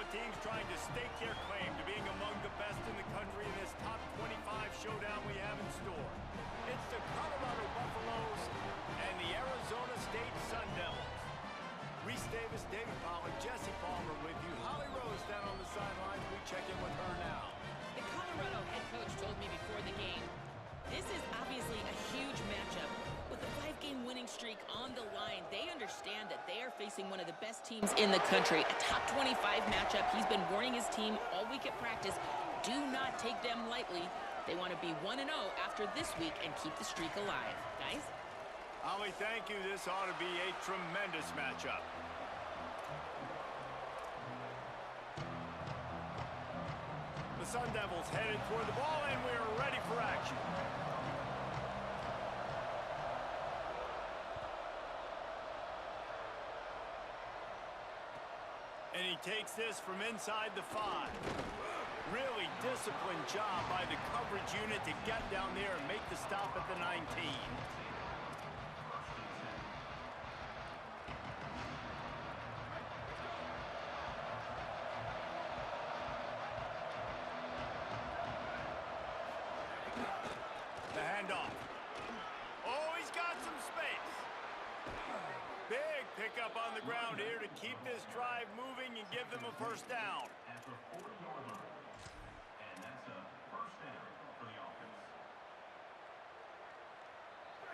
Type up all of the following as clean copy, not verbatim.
teams trying to stake their claim to being among the best in the country in this top 25 showdown we have in store. It's the Colorado Buffaloes and the Arizona State Sun Devils. Reese Davis, David Pollack, Jesse Palmer with you. Holly Rose down on the sidelines. We check in with her now. The Colorado head coach told me before the game, this is obviously a huge matchup. With a 5-game winning streak on the line, they understand that they are facing one of the best teams in the country. A top 25 matchup. He's been warning his team all week at practice. Do not take them lightly. They want to be 1-0 after this week and keep the streak alive. Guys? Holly, thank you. This ought to be a tremendous matchup. The Sun Devils headed toward the ball, and we're ready for action. And he takes this from inside the 5. Really disciplined job by the coverage unit to get down there and make the stop at the 19. The handoff. Oh, he's got some space. Big pickup on the ground here to keep this drive moving and give them a first down.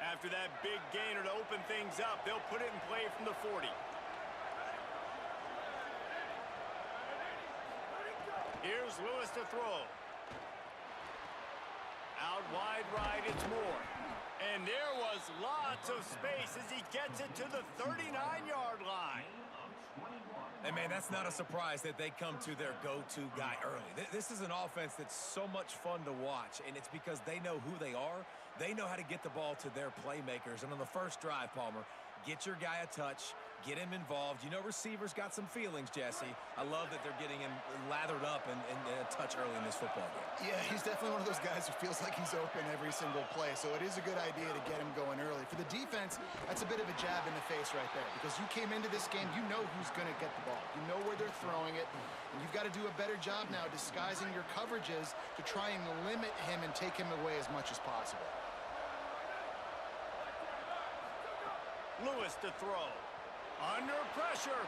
After that big gainer to open things up, they'll put it in play from the 40. Here's Lewis to throw. Out wide right, it's Moore. And there was lots of space as he gets it to the 39-yard line. Hey, man, that's not a surprise that they come to their go-to guy early. This is an offense that's so much fun to watch, and it's because they know who they are. They know how to get the ball to their playmakers. And on the first drive, Palmer, get your guy a touch, get him involved. You know receivers got some feelings, Jesse. I love that they're getting him lathered up and a touch early in this football game. Yeah, he's definitely one of those guys who feels like he's open every single play, so it is a good idea to get him going early. For the defense, that's a bit of a jab in the face right there, because you came into this game, you know who's going to get the ball. You know where they're throwing it, and you've got to do a better job now disguising your coverages to try and limit him and take him away as much as possible. Lewis to throw. Under pressure.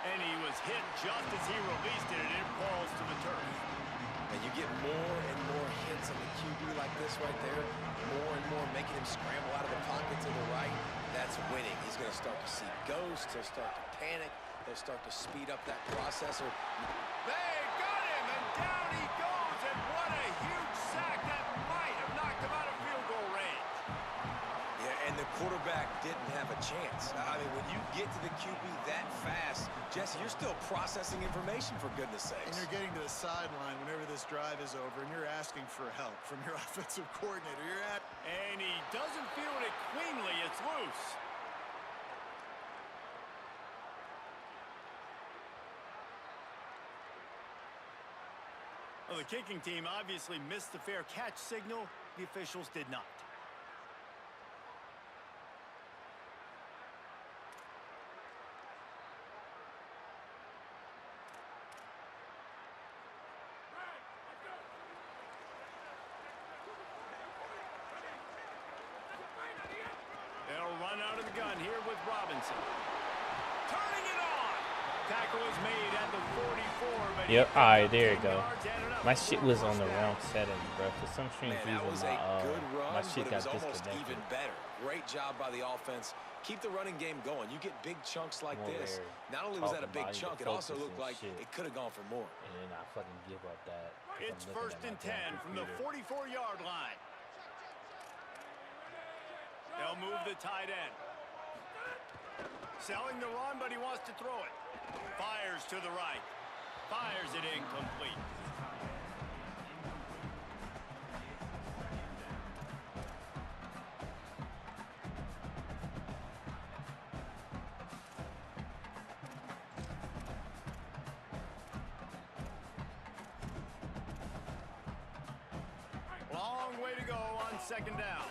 And he was hit just as he released it, and it falls to the turf. And you get more and more hits on the QB like this right there. More and more making him scramble out of the pocket to the right. That's winning. He's going to start to see ghosts. He'll start to panic. He'll start to speed up that processor. They got him, and down he goes. And what a huge sack. That might have knocked him out of field goal range. Yeah, and the quarterback didn't have a chance. I mean, when you get to the QB that fast, Jesse, you're still processing information, for goodness sakes. And you're getting to the sideline whenever this drive is over, and you're asking for help from your offensive coordinator. And he doesn't field it cleanly. It's loose. Well, the kicking team obviously missed the fair catch signal. The officials did not. They'll run out of the gun here with Robinson. Turning it on. Tackle is made at the 44. But yep, alright, there you go. My shit was on the wrong setting, bro. For some strange reason, my shit got disconnected. Even better. Great job by the offense. Keep the running game going. You get big chunks like this. Not only was that a big chunk, it also looked like it could have gone for more. And then I fucking give up that. It's 1st and 10 from the 44-yard line. They'll move the tight end. Selling the run, but he wants to throw it. Fires to the right. Fires it incomplete. Long way to go on 2nd down.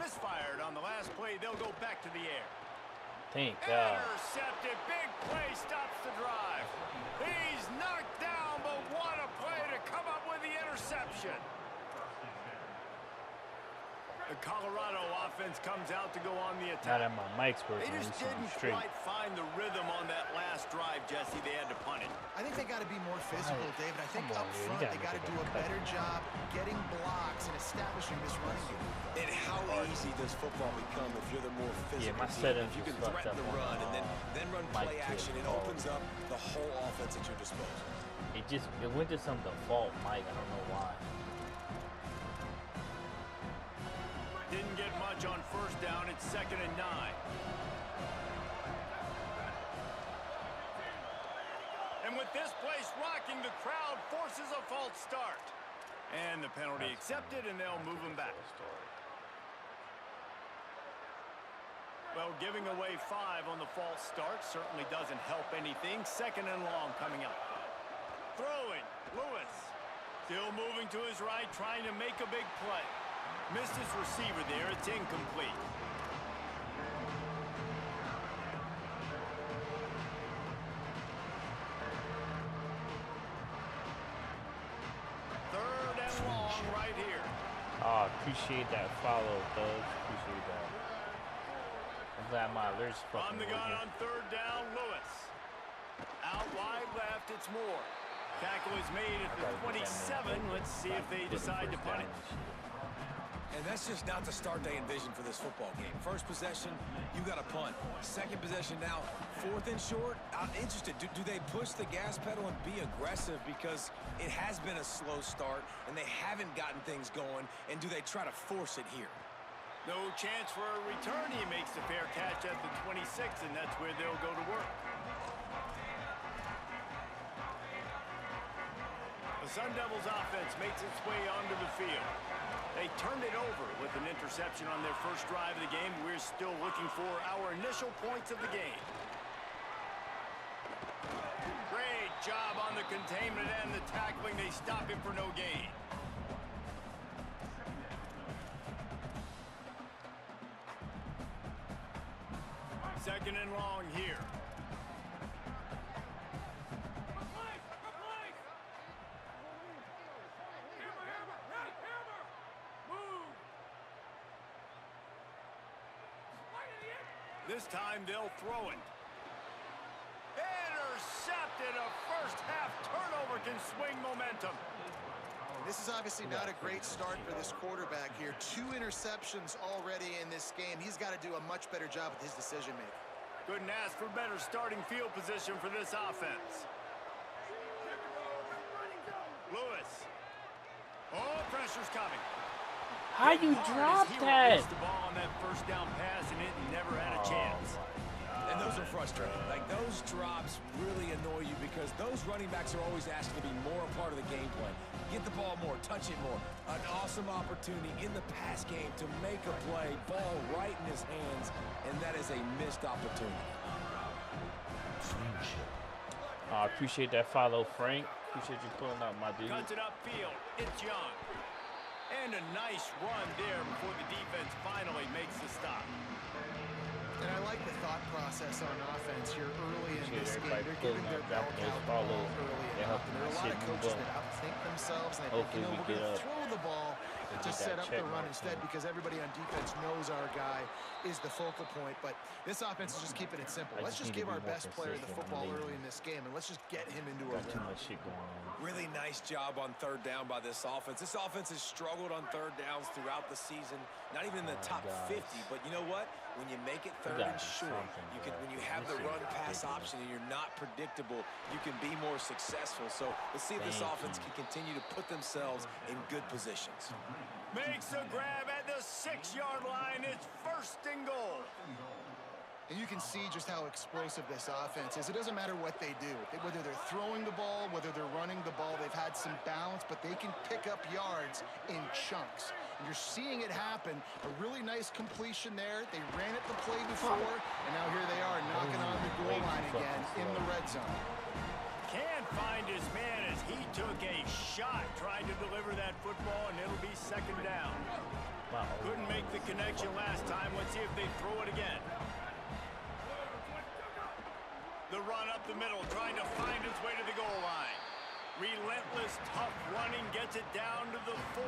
Misfired on the last play. They'll go back to the air. Thank God. Intercepted. Big play stops the drive. He's knocked down, but what a play to come up with the interception. The Colorado offense comes out to go on the attack. Now that my mic's working, They just didn't quite find the rhythm on that last drive, Jesse. They had to punt it. I think they got to be more physical, David. I think up front they got to do a better job getting blocks and establishing this running game. And how easy does football become if you're the more physical my team? settings If you can was fucked threaten the up run on, and then run play action, it opens up the whole offense at your disposal. It went to some default mic. I don't know why. Didn't get much on first down. It's 2nd and 9. And with this place rocking, the crowd forces a false start. And the penalty accepted, and they'll move him back. Well, giving away 5 on the false start certainly doesn't help anything. 2nd and long coming up. Throwing, Lewis. Still moving to his right, trying to make a big play. Missed his receiver there. It's incomplete. Third and long right here. Oh, appreciate that follow, Doug. Appreciate that. I'm glad my alerts fucking On the gun on 3rd down, Lewis. Out wide left, it's Moore. Tackle is made at the 27. Let's see if they decide to punt it. And that's just not the start they envisioned for this football game. First possession, you got a punt. Second possession now, 4th and short. I'm interested. Do they push the gas pedal and be aggressive because it has been a slow start and they haven't gotten things going? And do they try to force it here? No chance for a return. He makes the fair catch at the 26, and that's where they'll go to work. The Sun Devils offense makes its way onto the field. They turned it over with an interception on their first drive of the game. We're still looking for our initial points of the game. Great job on the containment and the tackling. They stop him for no gain. Second and long here. This time they'll throw it. Intercepted. A first half turnover can swing momentum. This is obviously not a great start for this quarterback here. 2 interceptions already in this game. He's got to do a much better job with his decision making. Couldn't ask for better starting field position for this offense. Lewis. Oh, pressure's coming. How you drop that? The ball on that first down pass, and it never had a chance. And those are frustrating. Like, those drops really annoy you because those running backs are always asking to be more a part of the game plan. Get the ball more, touch it more. An awesome opportunity in the pass game to make a play, ball right in his hands, and that is a missed opportunity. I appreciate that follow, Frank. Appreciate you pulling out my dude. Cuts it upfield. It's Young. And a nice run there before the defense finally makes the stop. And I like the thought process on offense here early in this game. They're pulling giving their up, dropping ball those count follows. early They enough. helping And there are a that lot shit of move coaches up. that outthink themselves. And they think, Hopefully we we're get going to up. throw the ball to get set that up check the run mark instead soon. because everybody on defense knows our guy is the focal point. But this offense is just keeping it simple. Let's just give our best player the football early in this game, and let's just get him into a Got too run. much shit going on. Really nice job on 3rd down by this offense. This offense has struggled on 3rd downs throughout the season. Not even in the top 50, but you know what? When you make it 3rd and short, you can, when you have the run-pass option and you're not predictable, you can be more successful. So let's see if this offense can continue to put themselves in good positions. Makes a grab at the 6-yard line. It's 1st and goal. And you can see just how explosive this offense is. It doesn't matter what they do. Whether they're throwing the ball, whether they're running the ball, they've had some balance, but they can pick up yards in chunks. And you're seeing it happen. A really nice completion there. They ran it the play before, and now here they are knocking on the goal line again in the red zone. Can't find his man as he took a shot trying to deliver that football, and it'll be 2nd down. Couldn't make the connection last time. Let's see if they throw it again. The run up the middle, trying to find its way to the goal line. Relentless, tough running gets it down to the 4.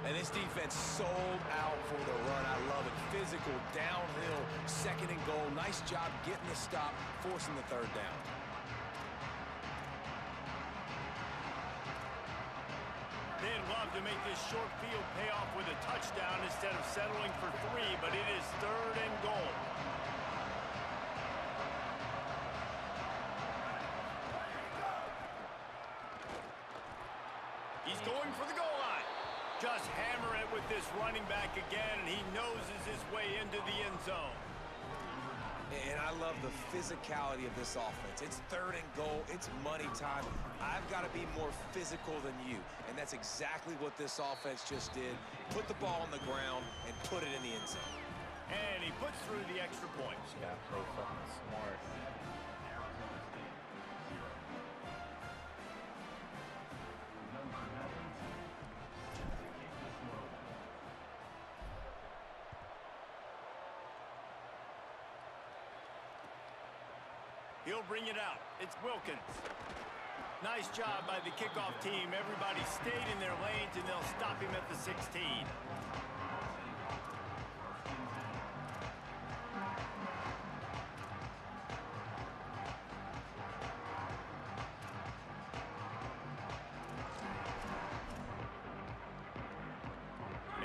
And this defense sold out for the run. I love it. Physical, downhill, second and goal. Nice job getting the stop, forcing the third down. They'd love to make this short field pay off with a touchdown instead of settling for 3, but it is third and goal. He's going for the goal line. Just hammer it with this running back again, and he noses his way into the end zone. And I love the physicality of this offense. It's third and goal. It's money time. I've got to be more physical than you. And that's exactly what this offense just did. Put the ball on the ground and put it in the end zone. And he puts through the extra point. Yeah, play fucking smart. He'll bring it out. It's Wilkins. Nice job by the kickoff team. Everybody stayed in their lanes, and they'll stop him at the 16.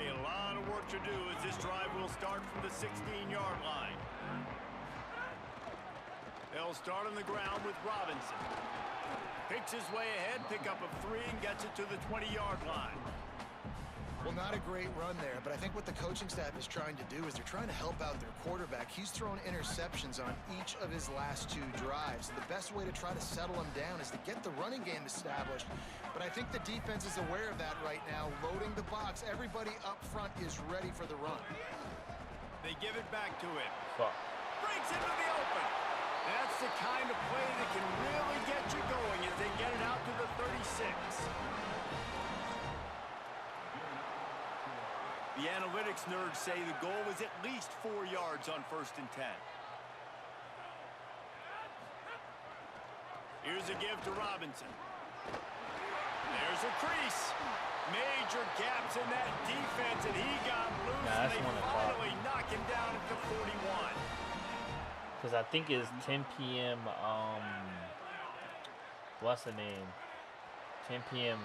A lot of work to do as this drive will start from the 16-yard line. They'll start on the ground with Robinson. Picks his way ahead, pick up of 3, and gets it to the 20-yard line. Well, not a great run there, but I think what the coaching staff is trying to do is they're trying to help out their quarterback. He's thrown interceptions on each of his last 2 drives. The best way to try to settle him down is to get the running game established. But I think the defense is aware of that right now, loading the box. Everybody up front is ready for the run. They give it back to him. Fuck. Breaks into the open. That's the kind of play that can really get you going as they get it out to the 36. The analytics nerds say the goal was at least 4 yards on 1st and 10. Here's a give to Robinson. There's a crease. Major gaps in that defense, and he got loose, and they finally knock him down at the 41. Because I think it's 10 p.m. What's the name? 10 p.m.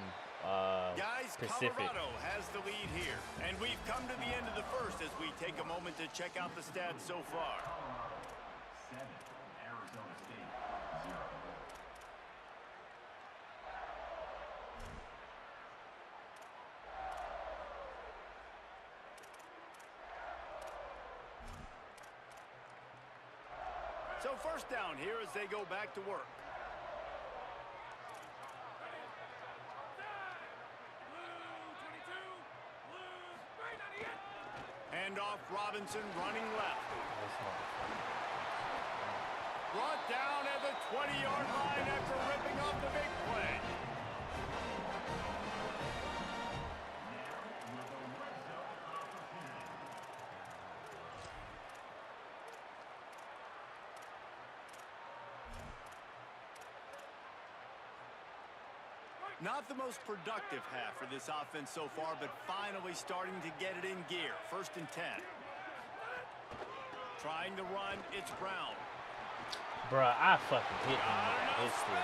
Guys, Pacific. Colorado has the lead here, and we've come to the end of the first as we take a moment to check out the stats so far. 7, Arizona State, 0. So first down here as they go back to work. Hand off Robinson running left. Brought down at the 20-yard line after ripping off the big play. Not the most productive half for this offense so far, but finally starting to get it in gear. 1st and 10. Trying to run, it's Brown. Bruh, I fucking hit him with that history.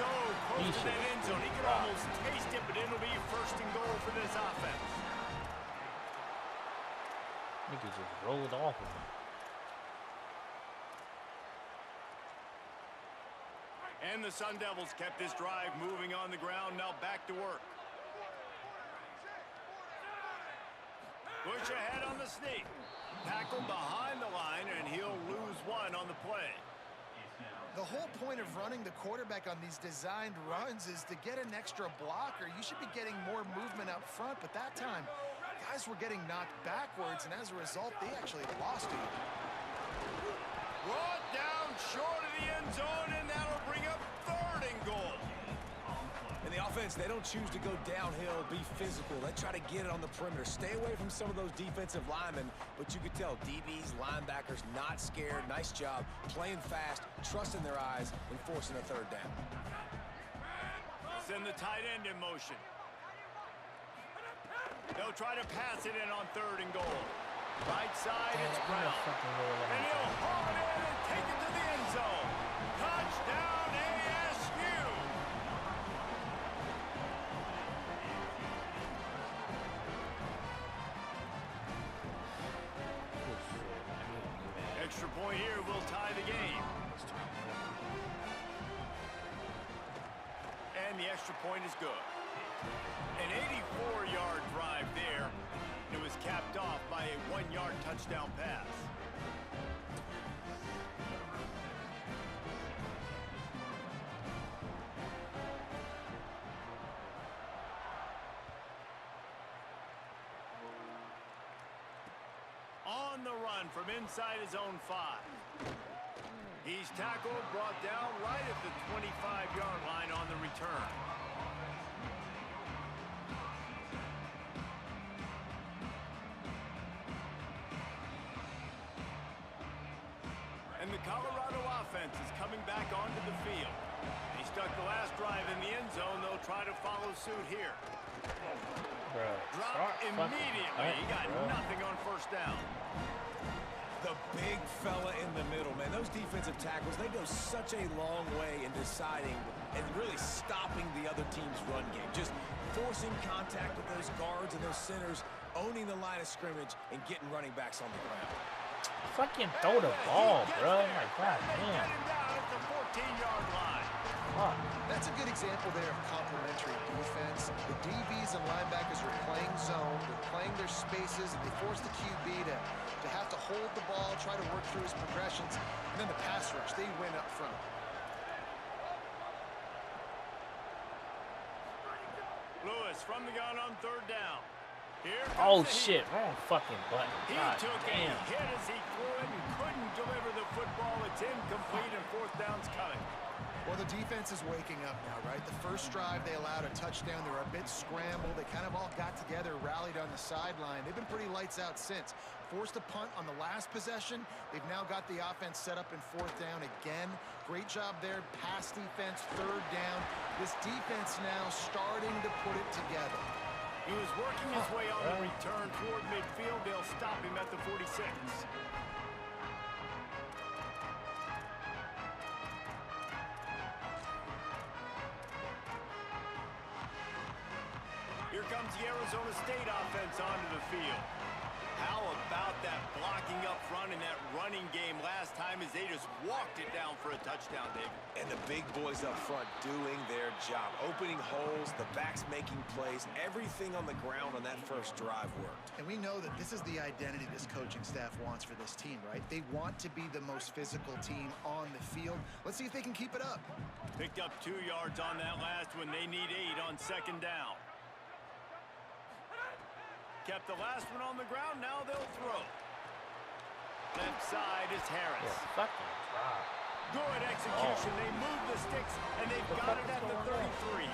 So close to that end zone. He could almost taste it, but it'll be 1st and goal for this offense. Nigga just rolled off of him. And the Sun Devils kept this drive moving on the ground. Now back to work. Push ahead on the sneak. Tackle behind the line, and he'll lose 1 on the play. The whole point of running the quarterback on these designed runs is to get an extra blocker. You should be getting more movement up front, but that time, guys were getting knocked backwards, and as a result, they actually lost it. Brought down short of the end zone, and that'll bring up 3rd and goal. And the offense offense, they don't choose to go downhill, be physical. They try to get it on the perimeter. Stay away from some of those defensive linemen, but you could tell DBs, linebackers, not scared. Nice job playing fast, trusting their eyes, and forcing a third down. Send the tight end in motion. They'll try to pass it in on 3rd and goal. Right side, it's Brown. And he'll haul it in and take it to the end zone. Touchdown, ASU! Extra point here will tie the game. And the extra point is good. An 84-yard drive there. It was capped off by a 1-yard touchdown pass. On the run from inside his own 5. He's tackled, brought down right at the 25-yard line on the return. And the Colorado offense is coming back onto the field. He stuck the last drive in the end zone. They'll try to follow suit here. Drop immediately. He got nothing on 1st down. The big fella in the middle, man. Those defensive tackles, they go such a long way in deciding and really stopping the other team's run game. Just forcing contact with those guards and those centers, owning the line of scrimmage, and getting running backs on the ground. Fucking throw the ball, bro. My God, damn. Get him down at the 14-yard line. Fuck. That's a good example there of complementary defense. The DBs and linebackers are playing zone. They're playing their spaces. They force the QB to have to hold the ball, try to work through his progressions. And then the pass rush, they win up front. Lewis from the gun on 3rd down. Oh shit, wrong fucking button. He God took damn. a hit as he threw it and couldn't deliver the football. It's incomplete and 4th down's coming. Well, the defense is waking up now, right? The first drive, they allowed a touchdown. They were a bit scrambled. They kind of all got together, rallied on the sideline. They've been pretty lights out since. Forced a punt on the last possession. They've now got the offense set up in 4th down again. Great job there. Pass defense, 3rd down. This defense now starting to put it together. He was working his way on the return toward midfield. They'll stop him at the 46. Here comes the Arizona State offense onto the field. How about that blocking up front and that running game last time as they just walked it down for a touchdown, David? And the big boys up front doing their job. Opening holes, the backs making plays. Everything on the ground on that first drive worked. And we know that this is the identity this coaching staff wants for this team, right? They want to be the most physical team on the field. Let's see if they can keep it up. Picked up 2 yards on that last one. They need 8 on 2nd down. Kept the last one on the ground. Now they'll throw. Left side is Harris. Yeah, fucking drop. Good execution. They move the sticks, and they've got it at the 33.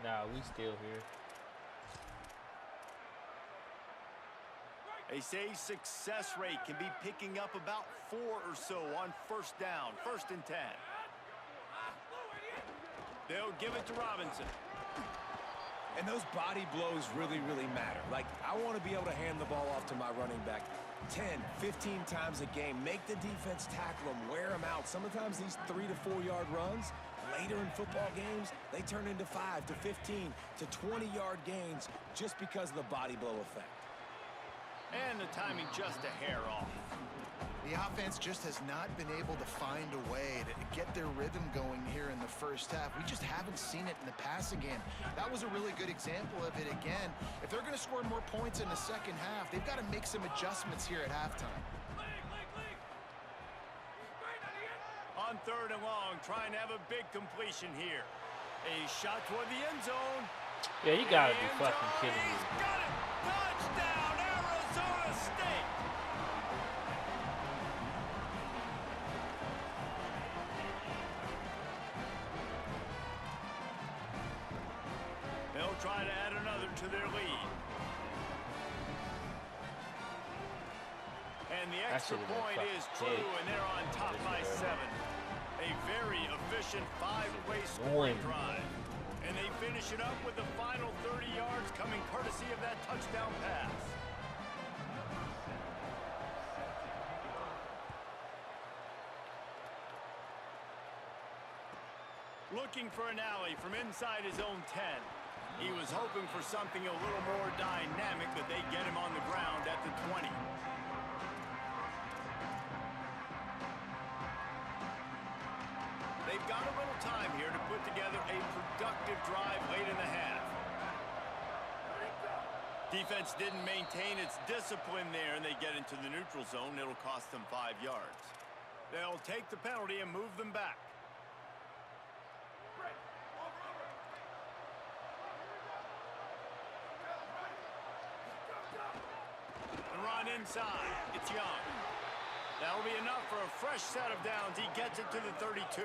Nah, we still here. They say success rate can be picking up about 4 or so on 1st down, 1st and 10. They'll give it to Robinson. And those body blows really, really matter. Like, I want to be able to hand the ball off to my running back 10, 15 times a game. Make the defense tackle them, wear them out. Sometimes these 3 to 4 yard runs, later in football games, they turn into 5 to 15 to 20 yard gains just because of the body blow effect. And the timing just a hair off. The offense just has not been able to find a way to get their rhythm going here in the first half. We just haven't seen it in the passing game. That was a really good example of it again. If they're going to score more points in the second half, they've got to make some adjustments here at halftime. On 3rd and long, trying to have a big completion here. A shot toward the end zone. Yeah, you gotta be fucking kidding me. He's got it! Touchdown, Arizona State! try to add another to their lead. And the extra point is true, and they're on top by 7. A very efficient 5-way scoring drive. And they finish it up with the final 30 yards coming courtesy of that touchdown pass. Looking for an alley from inside his own 10. He was hoping for something a little more dynamic, but they get him on the ground at the 20. They've got a little time here to put together a productive drive late in the half. Defense didn't maintain its discipline there, and they get into the neutral zone. It'll cost them 5 yards. They'll take the penalty and move them back. The run inside. It's Young. That'll be enough for a fresh set of downs. He gets it to the 32.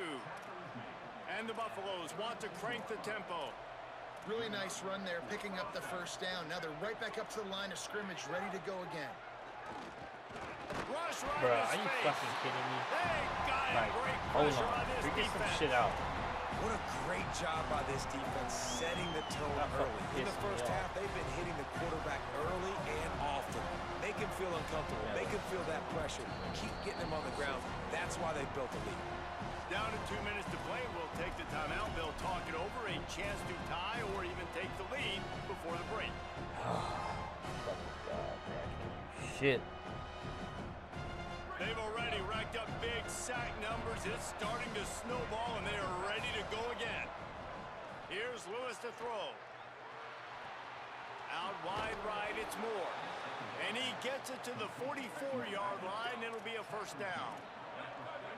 And the Buffaloes want to crank the tempo. Really nice run there, picking up the first down. Now they're right back up to the line of scrimmage, ready to go again. Rush right Bro, in his are you face. fucking kidding me? They got Like, great hold pressure on. on this Figure some defense. shit out. What a great job by this defense setting the tone That fucking early. In the pissed me first off. half, they've been hitting the quarterback early and often. Make him feel uncomfortable. Yeah. Make him feel that pressure. Keep getting him on the ground. That's why they built the lead. Down to 2 minutes to play. We'll take the timeout. They'll talk it over. A chance to tie or even take the lead before the break. Fucking God, man. Shit. They've already racked up big sack numbers. It's starting to snowball, and they are ready to go again. Here's Lewis to throw. Out wide right, it's Moore. And he gets it to the 44-yard line. It'll be a first down.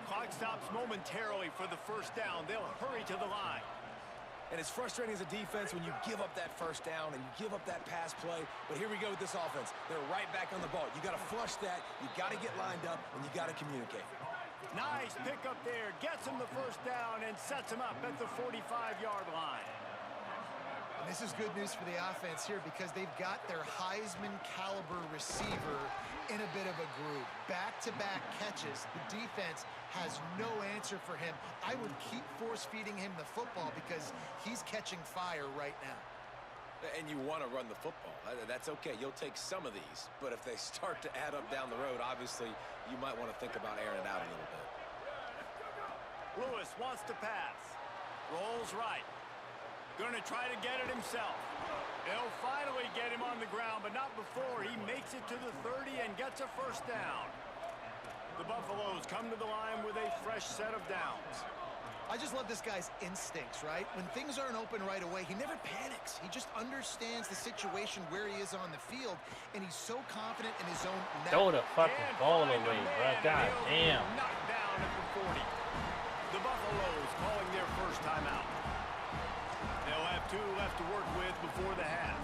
Clock stops momentarily for the first down. They'll hurry to the line. And it's frustrating as a defense when you give up that first down and you give up that pass play. But here we go with this offense. They're right back on the ball. You got to flush that. You got to get lined up, and you got to communicate. Nice pick up there. Gets him the first down and sets him up at the 45-yard line. And this is good news for the offense here because they've got their Heisman caliber receiver in a bit of a groove. Back-to-back catches. The defense has no answer for him. I would keep force-feeding him the football because he's catching fire right now. And you want to run the football. That's okay. You'll take some of these. But if they start to add up down the road, obviously, you might want to think about airing it out a little bit. Lewis wants to pass. Rolls right. Going to try to get it himself. They'll finally get him on the ground, but not before he makes it to the 30 and gets a first down. The Buffaloes come to the line with a fresh set of downs. I just love this guy's instincts, right? When things aren't open right away, he never panics. He just understands the situation where he is on the field, and he's so confident in his own net. Throw the fucking ball away, bro. God damn. Knocked down at the 40. The Buffaloes calling their first timeout. They'll have 2 left to work with before the half.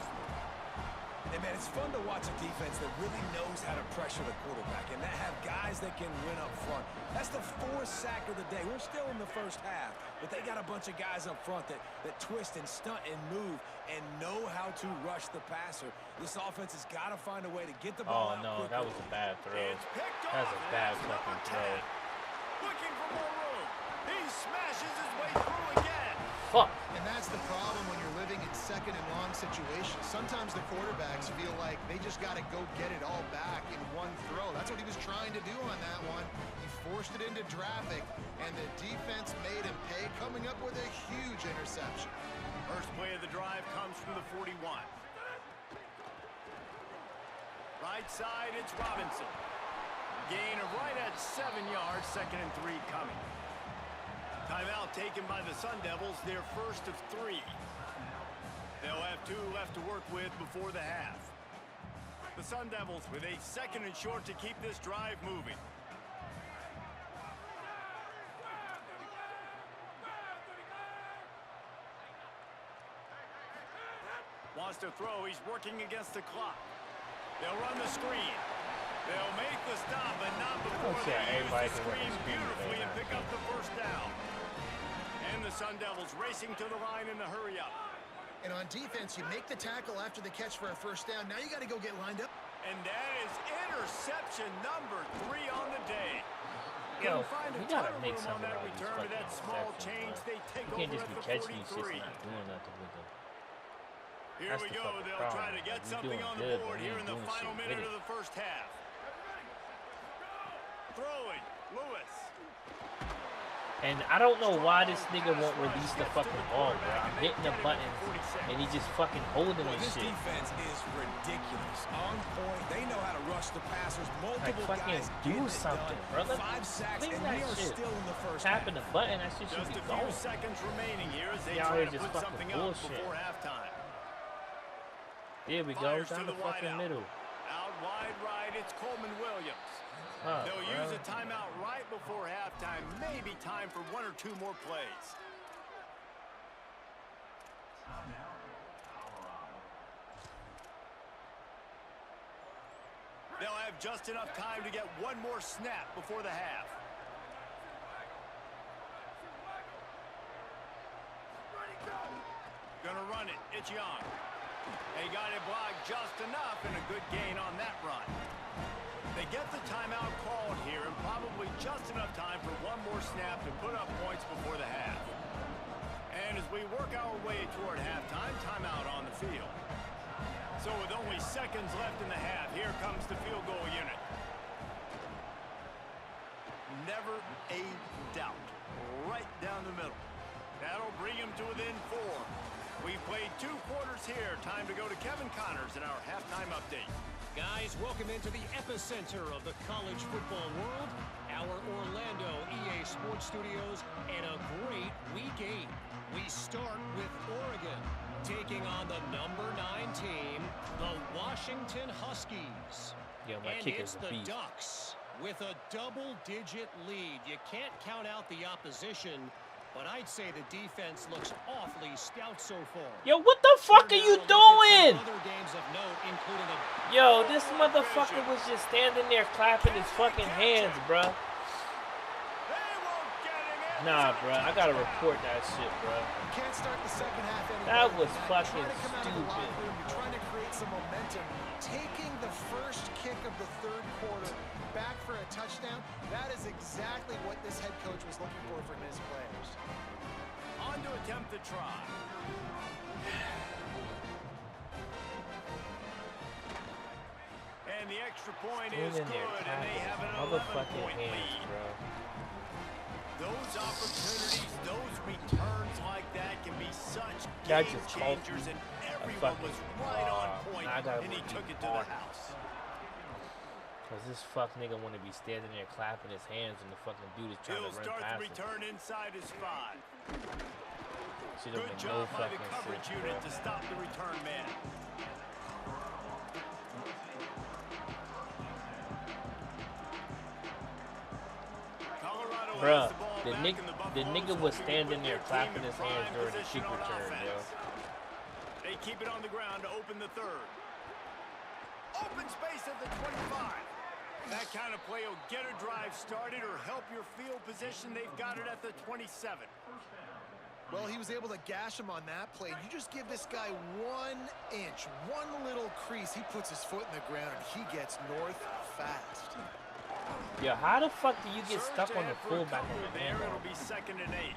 And, man, it's fun to watch a defense that really knows how to pressure the quarterback and that have guys that can win up front. That's the 4th sack of the day. We're still in the first half, but they got a bunch of guys up front that twist and stunt and move and know how to rush the passer. This offense has got to find a way to get the ball out quickly. That was a bad throw. It's picked That was off, a bad and that's fucking number throw. 10. Looking for more room. He smashes his way through again. Fuck. And that's the problem when you're living in second and long situations. Sometimes the quarterbacks feel like they just got to go get it all back in one throw. That's what he was trying to do on that one. He forced it into traffic, and the defense made him pay, coming up with a huge interception. First play of the drive comes from the 41. Right side, it's Robinson. Gain of right at 7 yards, 2nd and 3 coming. Timeout taken by the Sun Devils, their first of 3. They'll have 2 left to work with before the half. The Sun Devils with a 2nd and short to keep this drive moving. Wants to throw, he's working against the clock. They'll run the screen. They'll make the stop, but not before they use the screen beautifully and pick up the first down. And the Sun Devils racing to the line in the hurry-up. And on defense, you make the tackle after the catch for a first down. Now you got to go get lined up. And that is interception number 3 on the day. Yo, Find we a gotta ton of make room some on of that these return to that small change. They take you can't over just be at the catching these shits 43. and not doing nothing with them. Here That's we the go. fucking They'll try problem. to get We something doing on the good, board but we here ain't in the doing final shit minute with of it. the first half. Throwing, Lewis. And I don't know why this nigga won't release the fucking ball, bro. I'm hitting the buttons, and he just fucking holding Well, and this shit. defense is ridiculous. On point. They know how to rush the passers. Like, Multiple fucking guys do getting it something, done. brother. 5 sacks, Clean and that we are shit. still in the first Tapping the half. button, that shit should Just be a few going. seconds remaining here as they Y'all try here to just put fucking something up bullshit. before halftime. There we go, Fires down to the the fucking wideout. middle. Out wide right, it's Coleman Williams. Oh, They'll bro. use a timeout right before halftime. Maybe time for 1 or 2 more plays. They'll have just enough time to get 1 more snap before the half. Gonna run it. It's Young. They got it blocked just enough, and a good gain on that run. They get the timeout called here, and probably just enough time for 1 more snap to put up points before the half. And as we work our way toward halftime, timeout on the field. So with only seconds left in the half, here comes the field goal unit. Never a doubt. Right down the middle. That'll bring him to within 4. We've played 2 quarters here. Time to go to Kevin Connors in our halftime update. Guys, welcome into the epicenter of the college football world, our Orlando EA Sports Studios, and a great week 8. We start with Oregon, taking on the number 9 team, the Washington Huskies. Yo, my And kick it's is a the beast. Ducks with a double-digit lead. You can't count out the opposition, but I'd say the defense looks awfully stout so far. Yo, what the fuck are you doing? Other games of note, including a Yo, this motherfucker was just standing there clapping his fucking hands, bruh. Nah, bruh, I gotta report that shit, bruh. You can't start the second half anymore. That was You're fucking trying to come out of the stupid. locker room, you're trying to create some momentum. Taking the first kick of the 3rd quarter back for a touchdown, that is exactly what this head coach was looking for from his players. On to attempt the try. And the extra point is Stand in there good, and they have clapping an motherfucking 11-point hands, lead. bro. Those opportunities, those returns like that can be such Guy game just called changers, and a everyone fucking was right on point, now I gotta and he repeat took it to the hard. house. Cause this fuck nigga wanna be standing there clapping his hands and the fucking dude is trying He'll to run start past the him. return inside his 5. Shit don't Good make job no by the fucking coverage sense, unit bro. to stop the return man. Colorado Bruh, has the ball the back, nigga- and the the Buffaloes nigga was hoping to standing put there their clapping team in his hands prime during the position kick on return, bro. offense. They keep it on the ground to open the 3rd. Open space at the 25. That kind of play will get a drive started or help your field position. They've got it at the 27. Well, he was able to gash him on that play. You just give this guy 1 inch, 1 little crease. He puts his foot in the ground, and he gets north fast. Yo, how the fuck do you get Surge stuck on the ahead for a fullback couple on the there. handoff? It'll be 2nd and 8.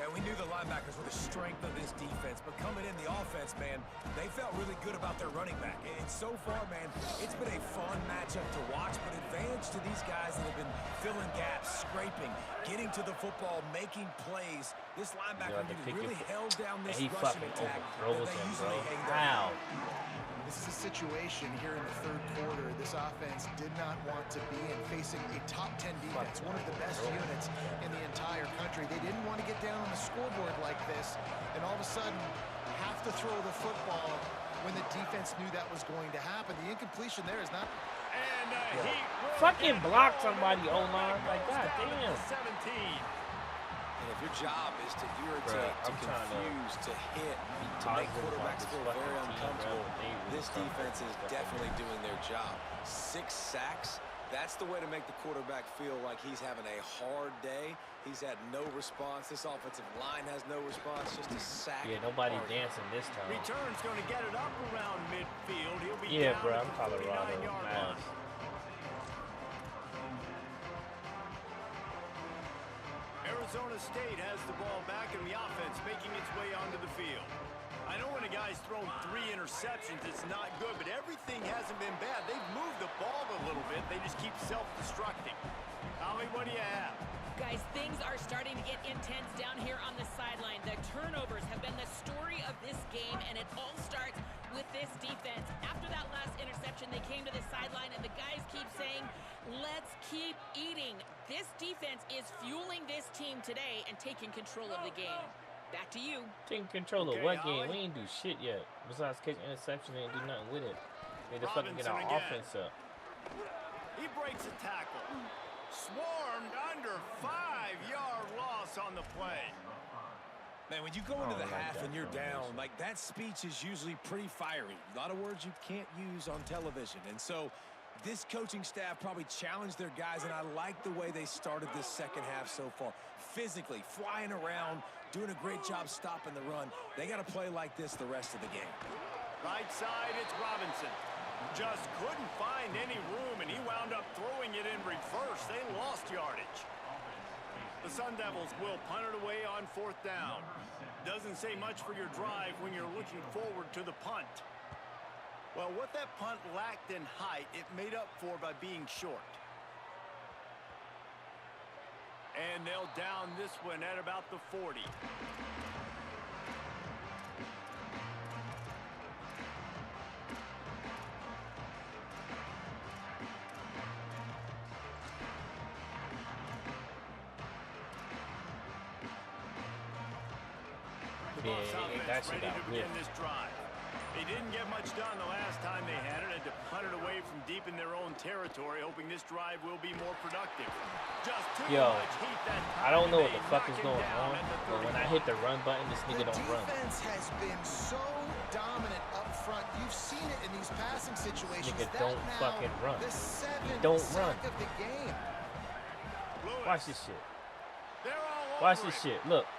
And we knew the linebackers were the strength of this defense, but coming in the offense, man, they felt really good about their running back. And so far, man, it's been a fun matchup to watch, but advantage to these guys that have been filling gaps, scraping, getting to the football, making plays. This linebacker unit really held down this he rushing fucking attack overthrows that they him, usually bro. hang their How? This is a situation here in the 3rd quarter. This offense did not want to be in, facing a top 10 defense, one of the best units in the entire country. They didn't want to get down on the scoreboard like this, and all of a sudden have to throw the football when the defense knew that was going to happen. The incompletion there is not... And he Fucking block somebody, O-line. Like, god damn. 17. And if your job is to irritate, Bruh, to I'm trying to confuse, to hit, to make positive about quarterbacks this feel fucking very team, uncomfortable, bro. They really this suck. defense is definitely doing their job. 6 sacks That's the way to make the quarterback feel like he's having a hard day. He's had no response. This offensive line has no response. Just a sack. Yeah, nobody dancing this time. Return's going to get it up around midfield. He'll be Yeah, down bro, at I'm the Colorado. 49-yard Man. line. Arizona State has the ball back in the offense, making its way onto the field. I know when a guy's thrown 3 interceptions, it's not good, but everything hasn't been bad. They've moved the ball a little bit. They just keep self-destructing. Holly, what do you have? Guys, things are starting to get intense down here on the sideline. The turnovers have been the story of this game, and it all starts with this defense. After that last interception, they came to the sideline, and the guys keep saying, let's keep eating. This defense is fueling this team today and taking control of the game. Back to you. Taking control of Okay, what Holly. game? We ain't do shit yet. Besides catch interception, they ain't do nothing with it. They just fucking get our Robinson again. offense up. He breaks a tackle. Swarmed under 5-yard loss on the play. Man, when you go into the like half that and you're down, combination. like that speech is usually pretty fiery. A lot of words you can't use on television. And so this coaching staff probably challenged their guys, and I like the way they started this second half so far. Physically, flying around, doing a great job stopping the run. They got to play like this the rest of the game. Right side, it's Robinson. Just couldn't find any room, and he wound up throwing it in reverse. They lost yardage. The Sun Devils will punt it away on 4th down. Doesn't say much for your drive when you're looking forward to the punt. Well, what that punt lacked in height, it made up for by being short. And they'll down this one at about the 40. The Yeah, Bucs offense that shit ready got to begin whipped. this drive. They didn't get much done the last time they had it. Had to punt it away from deep in their own territory, hoping this drive will be more productive. Just too Yo, much heat that time. I don't know what They the fuck knock is him going down on, at the but when I 31. hit the run button, this nigga don't run. Defense has been so dominant up front. You've seen it in these passing situations. Nigga That don't now fucking run. The He 7th don't sack run. of the game. Lewis, Watch this shit. they're all Watch over this him. shit. Look,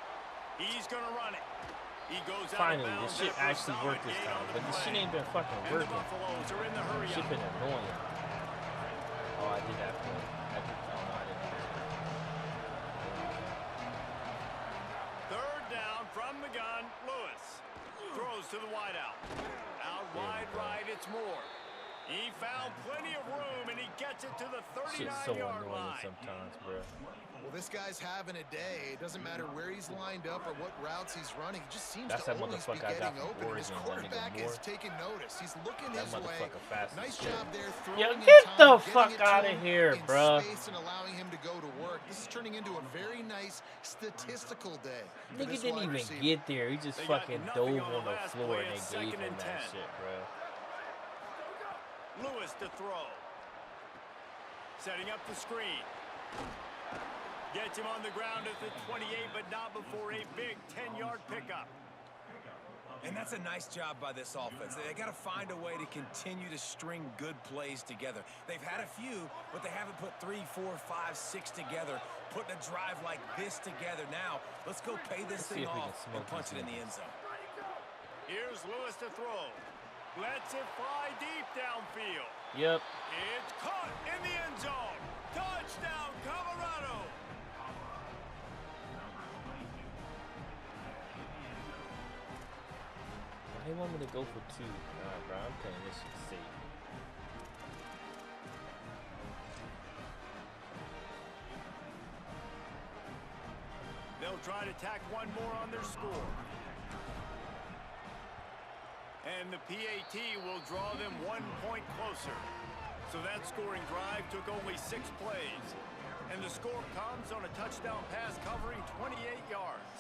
He's gonna run it. He goes out finally, of this bounds shit after a actually solid worked this gain time. on the But this shit play. ain't been fucking And the working. Buffaloes are in the hurry Shit up. been annoying. Oh, I did that play. I did, oh, no, I didn't. 3rd down from the gun. Lewis throws to the wideout. Out wide right, it's Moore. He found plenty of room, and he gets it to the Shit's so 39-yard annoying line. sometimes, bro. Well, this guy's having a day. It doesn't matter where he's lined up or what routes he's running. He just seems That's to that always be motherfucker I got getting from open. And his Oregon, that nigga quarterback Moore. is taking notice. He's looking That his way. motherfucker fast as Nice shit. job there throwing Yo, in get time, the getting fuck it to outta him here, in bruh. space and allowing him to go to work. This is turning into a very nice statistical day. for Nigga this didn't wide even receiver. get there. He just They got fucking nothing dove on the on the last floor play. and It's they gave 2nd him and that 10. shit, bro. Lewis to throw. Setting up the screen. Gets him on the ground at the 28, but not before a big 10-yard pickup. And that's a nice job by this offense. They got to find a way to continue to string good plays together. They've had a few, but they haven't put 3, 4, 5, 6 together, putting a drive like this together. Now, let's go pay this Let's see thing if we can off smoke and punch these it in the niggas. end zone. Here's Lewis to throw. Lets it fly deep downfield. Yep. It's caught in the end zone. Touchdown, Colorado. They want me to go for 2. Nah, bro, I'm playing this shit safe. They'll try to tack one more on their score. And the PAT will draw them 1 point closer. So that scoring drive took only 6 plays. And the score comes on a touchdown pass covering 28 yards.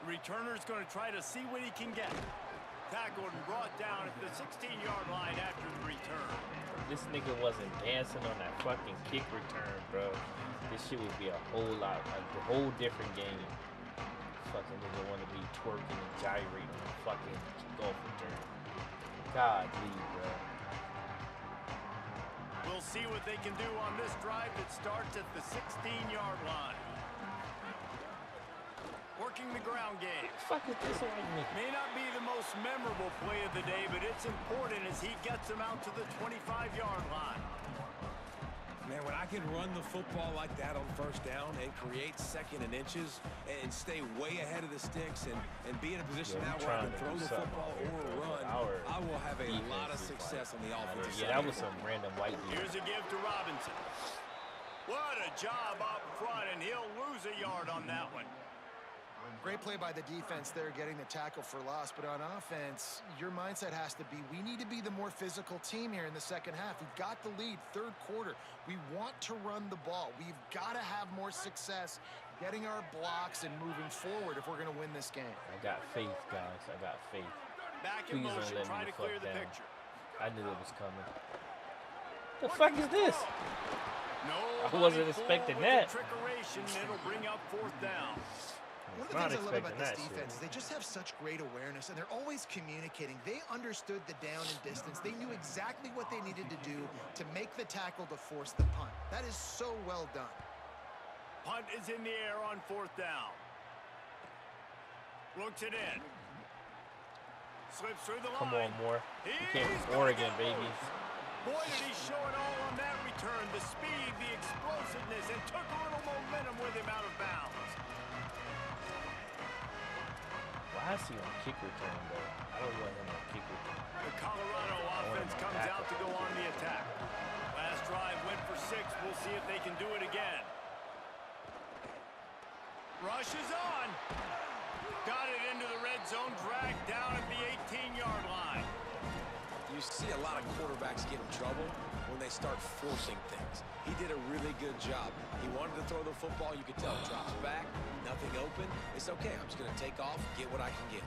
Returner's going to try to see what he can get. Tackled and brought down at the 16-yard line after the return. This nigga wasn't dancing on that fucking kick return, bro. This shit would be a whole different game. fucking nigga want to be twerking and gyrating on the fucking golf return. God, leave, bro. We'll see what they can do on this drive that starts at the 16-yard line. Working the ground game. Fuck is this like me? May not be the most memorable play of the day, but it's important as he gets them out to the 25-yard line. Man, when I can run the football like that on first down and create second and inches and stay way ahead of the sticks and be in a position now where I can throw the football or run, I will have a lot of success on the offensive side. Yeah, that was some random white dude. Here's a give to Robinson. What a job up front, and he'll lose a yard on that one. Great play by the defense there, getting the tackle for loss. But on offense, your mindset has to be, we need to be the more physical team here in the second half. We've got the lead, third quarter. We want to run the ball. We've got to have more success getting our blocks and moving forward if we're going to win this game. I got faith, guys. I got faith. Back in Please don't motion, let me trying to fuck clear the down. picture. I knew it was coming. The fuck is this? No, I wasn't expecting that. Trickeration, it'll bring up fourth down. One of the things I love about this defense is they just have such great awareness, and they're always communicating. They understood the down and distance. They knew exactly what they needed to do to make the tackle to force the punt. That is so well done. Punt is in the air on fourth down. Looks it in. Slips through the line. Come on, Moore. You came He's from gonna Oregon, go. baby. Boy, did he show it all on that return. The speed, the explosiveness, and took a little momentum with him out of bounds. Why is he on kick return, though? I don't want him on kick return. The Colorado offense comes out to go on the attack. Last drive went for 6. We'll see if they can do it again. Rush is on. Got it into the red zone, dragged down at the 18-yard line. You see a lot of quarterbacks get in trouble when they start forcing things. He did a really good job. He wanted to throw the football. You could tell he drops back, nothing open. It's okay. I'm just going to take off, get what I can get.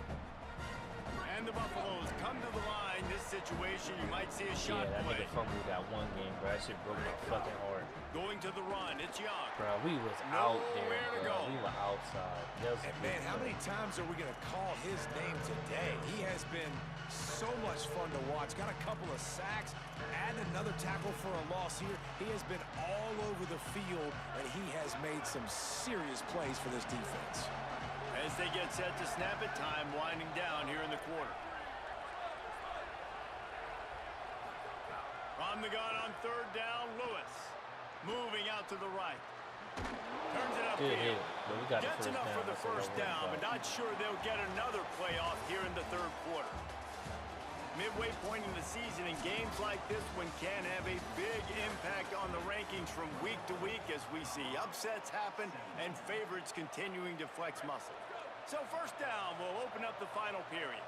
And the Buffaloes come to the line. This situation, you might see a shot Yeah, that play. nigga fumbled that one game, bro. That shit broke my fucking heart. Going to the run. It's Young. Bro, we was out there, Nowhere to bro. go. We were outside. That was a And good man, how play. many times are we going to call his name today? He has been so much fun to watch. Got a couple of sacks, add another tackle for a loss here. He has been all over the field, and he has made some serious plays for this defense. As they get set to snap it, time winding down here in the quarter. On the gun on third down, Lewis. Moving out to the right. Turns it Good hit, upfield. but we got the Gets first enough down. for the That's all I first worry down, but about. not sure they'll get another playoff here in the third quarter. Midway point in the season, and games like this one can have a big impact on the rankings from week to week as we see upsets happen and favorites continuing to flex muscle. So first down will open up the final period.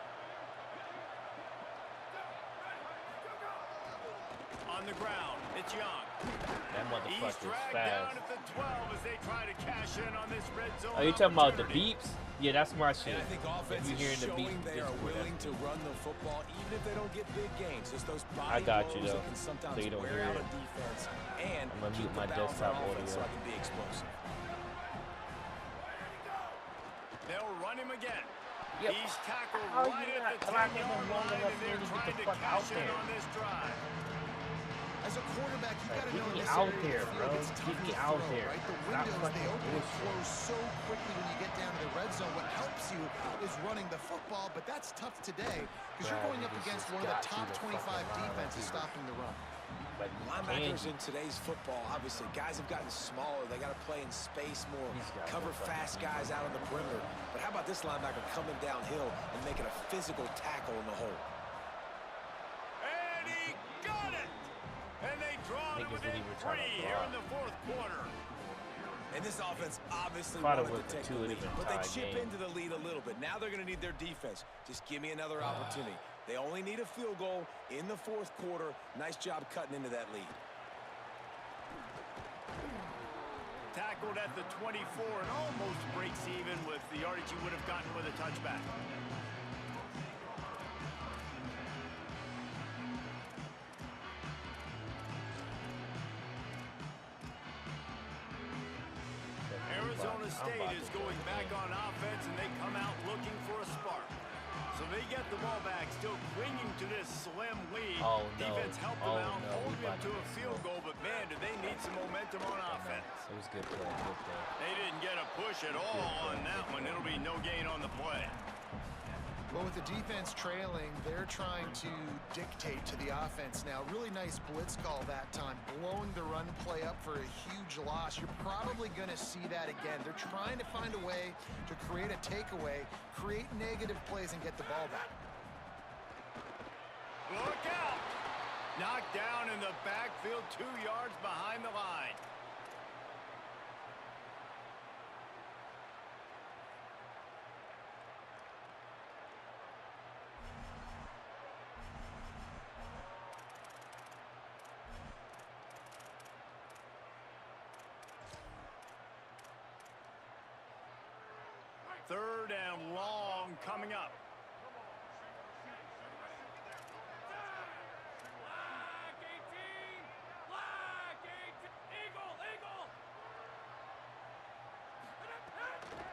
On the ground, it's Young. That He's motherfucker's dragged down fast. at the 12 as they try to cash in on this red zone. Are you talking about the opportunity. Peeps? Yeah, that's my shit. And I think offense If is you hearing the showing Peeps, they it's are cool. willing to run the football even if they don't get big gains. Just those I body got you, blows though, that can sometimes so you don't wear hear out it. a defense and I'm gonna keep mute my the balance desktop on offense audio. so I can be explosive. They'll run him again. Yep. He's tackled How right you at not the blocking 10-yard him long line, enough and for they're him to get trying the to fuck out cash in there? on this drive. As a quarterback, you got to Get know in me this out area of there, the bro. field, it's tough Get me to out throw, there. right? The Stop windows, they fucking open and bullshit. close so quickly when you get down to the red zone. What helps you is running the football, but that's tough today because you're Bro, going up niggas against just one of the got top you the 25 fucking line. defenses stopping the run. But you Linebackers can't. in today's football, obviously, guys have gotten smaller. They got to play in space more, He's got cover no fucking fast guys out on the perimeter. But how about this linebacker coming downhill and making a physical tackle in the hole? And he got it! And they draw to Niggas within didn't even try to 3 here block. in the fourth quarter. And this offense obviously If I'd have wanted went to for take two, the it'd lead, have been but they tied chip game. into the lead a little bit. Now they're going to need their defense. Just give me another opportunity. They only need a field goal in the fourth quarter. Nice job cutting into that lead. Tackled at the 24 and almost breaks even with the yardage he would have gotten with a touchback. Arizona State is going back on offense, and they come out looking for a spark. So they get the ball back, still clinging to this slim lead. Oh, no. Defense helped them out, No. holding them to a field goal, but man, do they need some momentum on offense. It was good play. Good play. They didn't get a push at all on that one. It'll be no gain on the play. Well, with the defense trailing, they're trying to dictate to the offense now. Really nice blitz call that time, blowing the run play up for a huge loss. You're probably going to see that again. They're trying to find a way to create a takeaway, create negative plays, and get the ball back. Look out! Knocked down in the backfield, 2 yards behind the line. Third and long coming up.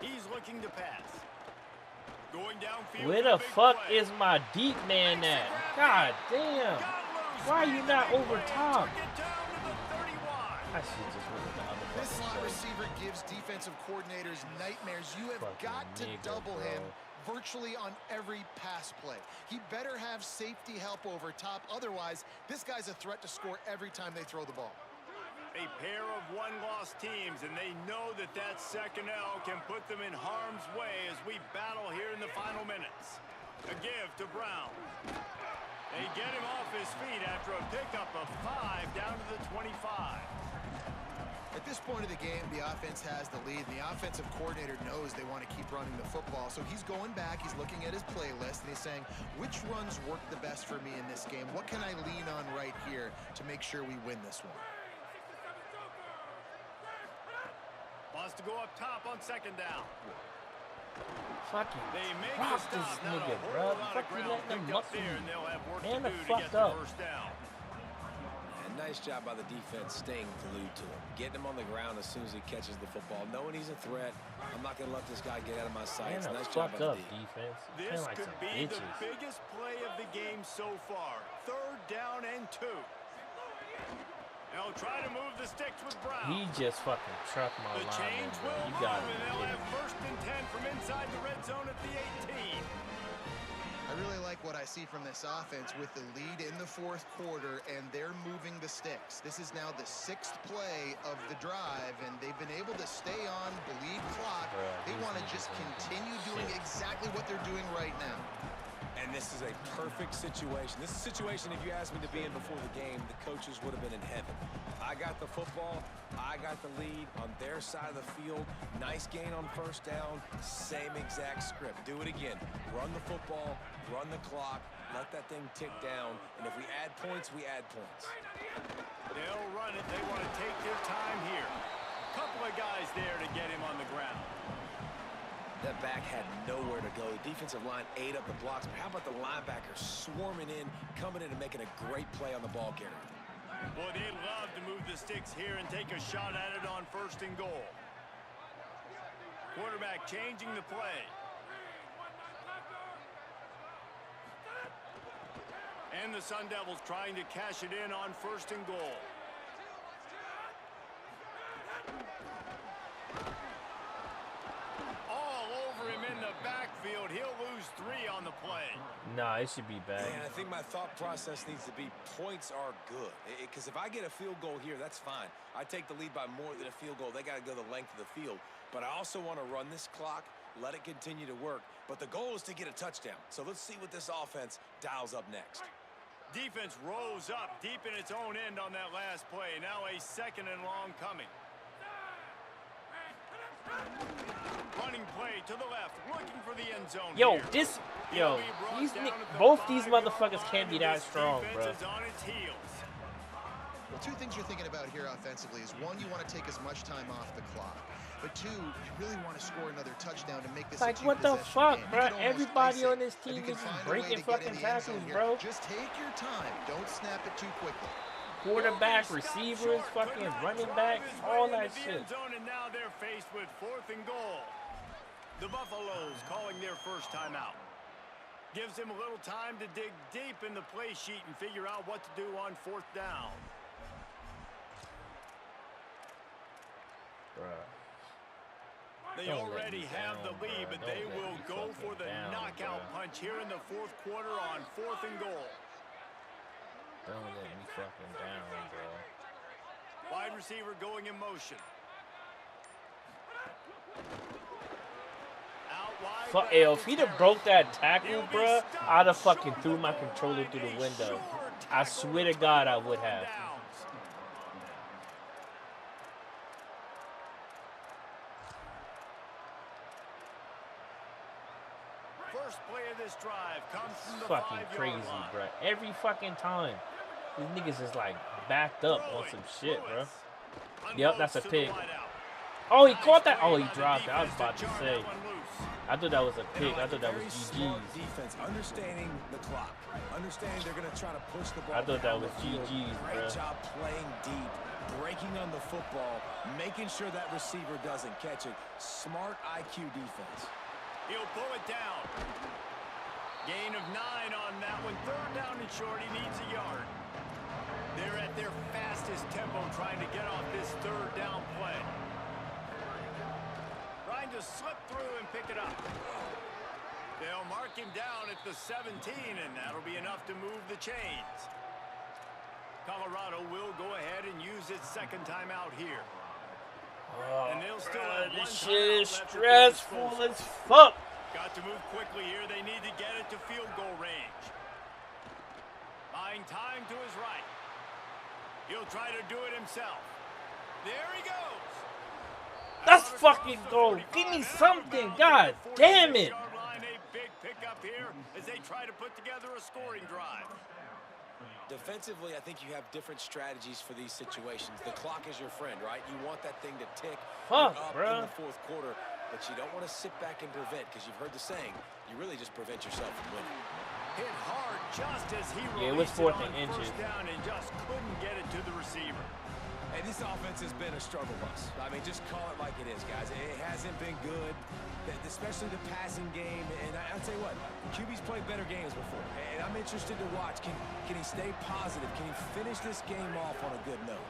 He's looking to pass. Going downfield. Where the fuck is my deep man at? God damn. Why are you not over top? I should just went with the other This fucking slot play. receiver gives defensive coordinators nightmares. You have Fucking got to nigga, double bro. him virtually on every pass play. He better have safety help over top. Otherwise, this guy's a threat to score every time they throw the ball. A pair of one-loss teams, and they know that that second L can put them in harm's way as we battle here in the final minutes. A give to Brown. They get him off his feet after a pickup of 5 down to the 25. At this point of the game, the offense has the lead, and the offensive coordinator knows they want to keep running the football. So he's going back, he's looking at his playlist, and he's saying, which runs work the best for me in this game? What can I lean on right here to make sure we win this one? Wants to go up top on second down. Fucking They make drop the this stop. Not a nigga, whole bro. lot of Fuck you ground letting them picked up muscle there, me. and they'll have work Man, to the do to fuck get the up. first down. And nice job by the defense staying glued to him. Getting him on the ground as soon as he catches the football. Knowing he's a threat. I'm not going to let this guy get out of my sights. Man, a Nice job fucked by up the D. defense. This Playing like could some be the bitches. biggest play of the game so far. Third down and 2. They'll try to move the sticks with Brown. He just fucking trucked my The lineman, change bro. will You move, got and they'll it. have first and 10 from inside the red zone at the 18. I really like what I see from this offense with the lead in the fourth quarter, and they're moving the sticks. This is now the 6th play of the drive, and they've been able to stay on the lead clock. Bruh, They these want to niggas just ain't doing continue doing shit. exactly what they're doing right now. And this is a perfect situation. This is a situation, if you asked me to be in before the game, the coaches would have been in heaven. I got the football. I got the lead on their side of the field. Nice gain on first down. Same exact script. Do it again. Run the football. Run the clock. Let that thing tick down. And if we add points, we add points. They'll run it. They want to take their time here. Couple of guys there to get him on the ground. That back had nowhere to go. The defensive line ate up the blocks. But how about the linebacker swarming in, coming in and making a great play on the ball carrier? Boy, they'd love to move the sticks here and take a shot at it on first and goal. Quarterback changing the play. And the Sun Devils trying to cash it in on first and goal. All over him in the backfield. He'll lose 3 on the play. Nah, it should be bad. And I think my thought process needs to be points are good. Because if I get a field goal here, that's fine. I take the lead by more than a field goal. They got to go the length of the field. But I also want to run this clock, let it continue to work. But the goal is to get a touchdown. So let's see what this offense dials up next. Defense rose up deep in its own end on that last play. Now a second and long coming. Running play to the left, looking for the end zone. Yo, here. these He'll be brought these down at the both these 5-yard motherfuckers can't be line. that This strong, defense bro. is on its heels. Well, 2 things you're thinking about here offensively is, 1, you want to take as much time off the clock. But 2, you really want to score another touchdown to make this Like, a what the two-possession fuck, game. You bro? could almost Everybody ice on it. this If you team can is find a way breaking to get in fucking the end zone tackles, here, bro. Just take your time. Don't snap it too quickly. quarterback, receivers, fucking running back, all that shit. And now they're faced with 4th and goal. The Buffaloes calling their first timeout. Gives him a little time to dig deep in the play sheet and figure out what to do on 4th down. Bruh. They Don't already have the lead, but they will go for the knockout punch here in the 4th quarter on 4th and goal. Don't let me fucking down, bro. Wide receiver going in motion. Fuck, if he'd have broke that tackle, bruh, I'd have fucking threw my controller through the window. I swear to God I would have. First play of this drive comes from the Fucking crazy, bruh. Every fucking time. These niggas is like backed up on some shit, bruh. Yep, that's a pick. Oh, he caught that. Oh, he dropped it. I was about to say. I thought that was a pick. I thought that was GG's. Defense, understanding the clock, understanding they're going to try to push the ball. I thought that was GG's, bro. Great job playing deep, breaking on the football, making sure that receiver doesn't catch it. Smart IQ defense. He'll pull it down. Gain of 9 on that one. 3rd down and short. He needs a yard. They're at their fastest tempo trying to get off this 3rd down play. Trying to slip through and pick it up. They'll mark him down at the 17, and that'll be enough to move the chains. Colorado will go ahead and use its 2nd timeout here. Oh, And they'll still God, have this one shit is timeout left to stressful finish. as fuck. Got to move quickly here. They need to get it to field goal range. Buying time to his right. He'll try to do it himself. There he goes. That's fucking goal. Give me something. God damn it. A big pickup here as they try to put together a scoring drive. Defensively, I think you have different strategies for these situations. The clock is your friend, right? You want that thing to tick Fuck, up bro. in the 4th quarter, but you don't want to sit back and prevent, because you've heard the saying, you really just prevent yourself from winning. Hit hard just as he Yeah, it was released 4th and on inches. 1st down and just couldn't get it to the receiver. Hey, this offense has been a struggle bus. I mean, just call it like it is, guys. It hasn't been good, especially the passing game. And I'll tell you what, QB's played better games before. And I'm interested to watch. Can he stay positive? Can he finish this game off on a good note?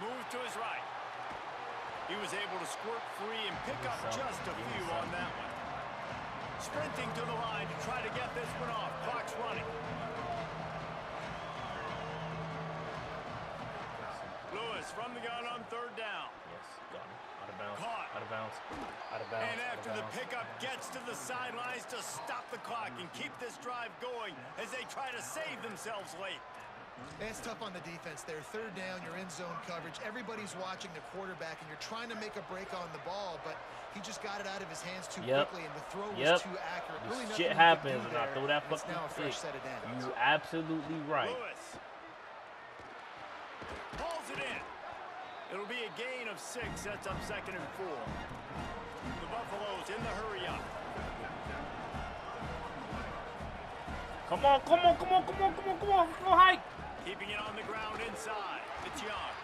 Move to his right. He was able to squirt free and pick up just a few on that one. Sprinting to the line to try to get this one off. Clock's running. Lewis from the gun on 3rd down. Yes, got him. Out of bounds. Caught. Out of bounds. Out of bounds. And after the pickup gets to the sidelines to stop the clock and keep this drive going as they try to save themselves late. It's tough on the defense there. 3rd down, you're in zone coverage. Everybody's watching the quarterback, and you're trying to make a break on the ball, but he just got it out of his hands too quickly, and the throw was too accurate. Really Shit nothing happens you when can do I throw that there. It's fucking now a fresh pick. set of downs. You absolutely right. Lewis pulls it in. It'll be a gain of 6. Sets up 2nd and 4. The Buffaloes in the hurry up. Come on, come on, come on, come on, come on, come on. Go hike. Keeping it on the ground inside. It's Young.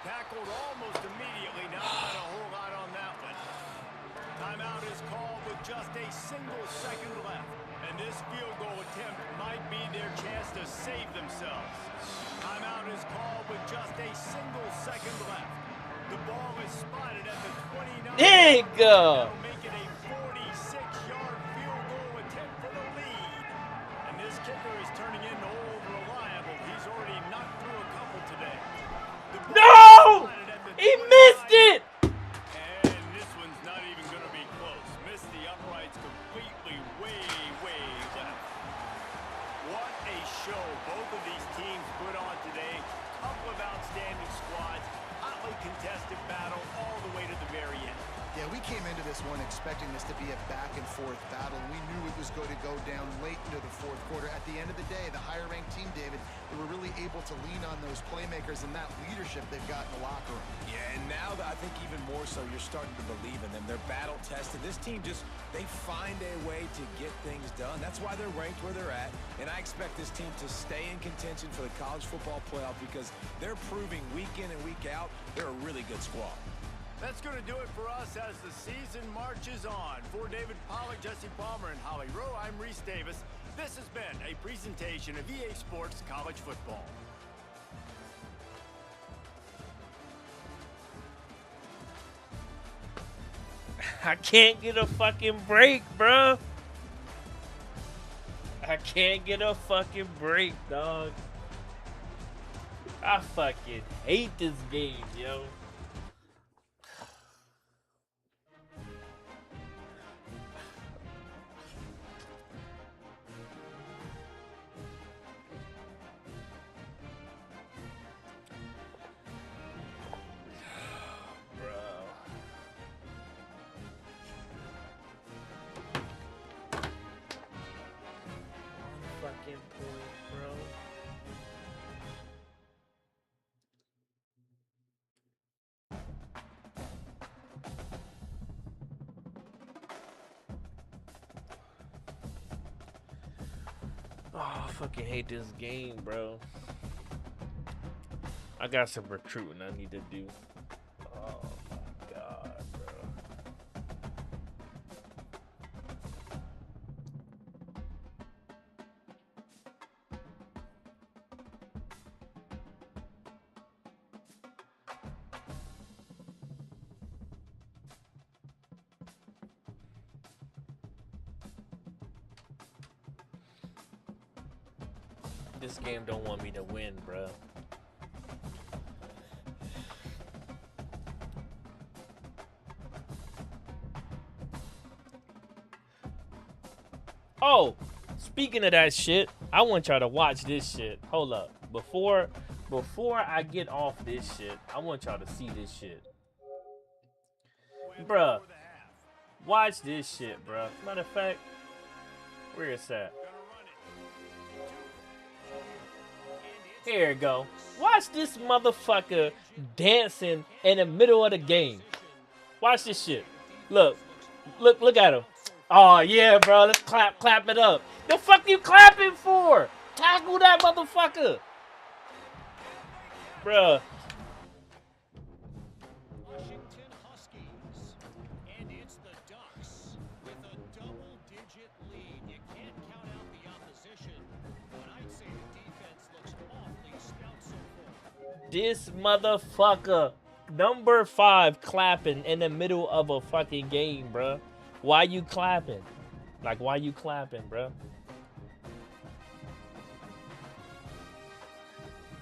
Tackled almost immediately. Not a whole lot on that one. Timeout is called with just a single second left. And this field goal attempt might be their chance to save themselves. Timeout is called with just a single second left. The ball is spotted at the 29. There you go. That'll make it a 46-yard field goal attempt for the lead. And this kicker is turning into old reliable. He's already knocked through a couple today. No! He missed it! And this one's not even going to be close. Missed the uprights completely way left. What a show both of these teams put on today. Couple of outstanding squads. Hotly contested battle all the way to the very end. Yeah, we came into this one expecting this to be a back-and-forth battle. We knew it was going to go down late into the fourth quarter. At the end of the day, the higher-ranked team, David, they were really able to lean on those playmakers and that leadership they've got in the locker room. Yeah, and now I think even more so, you're starting to believe in them. They're battle-tested. This team they find a way to get things done. That's why they're ranked where they're at, and I expect this team to stay in contention for the college football playoff because they're proving week in and week out they're a really good squad. That's going to do it for us as the season marches on. For David Pollack, Jesse Palmer, and Holly Rowe, I'm Reese Davis. This has been a presentation of EA Sports College Football. I can't get a fucking break, bro. I can't get a fucking break, dog. I fucking hate this game, yo. Oh, I fucking hate this game, bro. I got some recruiting I need to do. Oh my god, bro. This game don't want me to win, bro. Oh, speaking of that shit, I want y'all to watch this shit. Hold up. Before I get off this shit, I want y'all to see this shit. Bruh. Watch this shit, bruh. Matter of fact, where is that? Here we go. Watch this motherfucker dancing in the middle of the game. Watch this shit. Look at him. Oh yeah, bro. Let's clap it up. The fuck you clapping for? Tackle that motherfucker, bruh. Washington Huskies, and it's the Ducks with a double-digit lead. You can't count out the opposition, but I'd say the defense looks awfully stout so far. This motherfucker, number 5, clapping in the middle of a fucking game, bruh. Why you clapping? Like, why you clapping, bruh?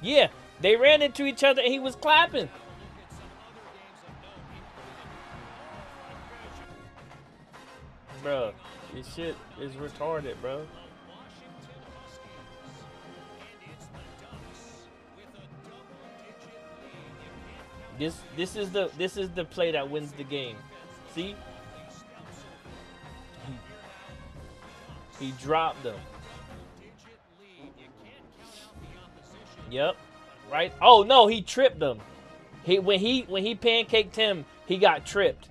Yeah, they ran into each other and he was clapping. Bruh, this shit is retarded, bro. This is the play that wins the game. See? He dropped them. Yep. Right? Oh no, he tripped them. When he pancaked him, he got tripped.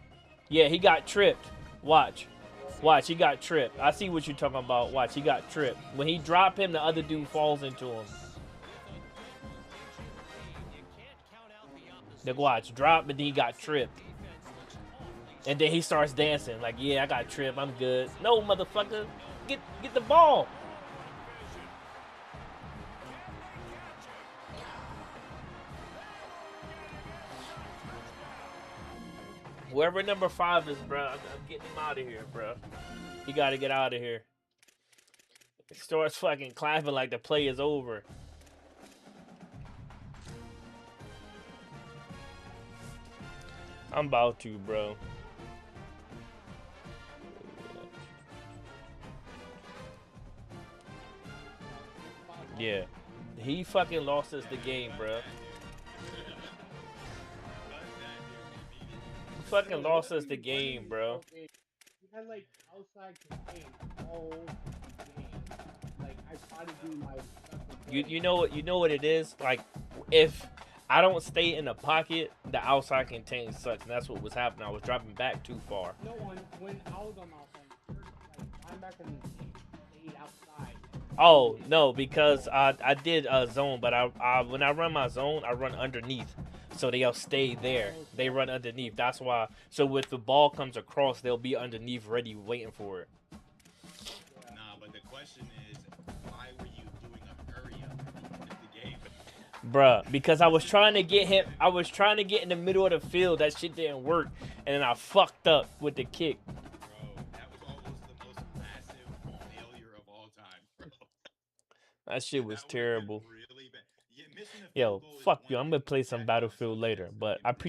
Yeah, he got tripped. Watch, he got tripped. I see what you're talking about. Watch, he got tripped. When he dropped him, the other dude falls into him. Like, watch, drop, but then he got tripped. And then he starts dancing. Like, yeah, I got tripped. I'm good. No, motherfucker. Get the ball. Whoever number 5 is, bro, I'm getting him out of here, bro. He got to get out of here. He starts fucking clapping like the play is over. I'm about to, bro. Yeah. He fucking lost us the game, bro. fucking lost us the game, bro. You had like outside contained all game. Like I try to do my stuff. You know what it is? Like if I don't stay in the pocket, the outside contain sucks, and that's what was happening. I was dropping back too far. No one when I was on offense, like linebacker and stayed outside. Oh no, because I did zone, but I when I run my zone, I run underneath, so they'll stay there. They run underneath. That's why. So if the ball comes across, they'll be underneath, ready, waiting for it. Nah, but the question is, why were you doing a hurry up in the game? Bruh, because I was trying to get him. I was trying to get in the middle of the field. That shit didn't work, and then I fucked up with the kick. Bro, that was almost the most massive failure of all time, bro. That shit was terrible. Really bad. Yeah, missing a Yo, field goal is fuck one you. I'm thing. gonna play some That Battlefield also later, is but I appreciate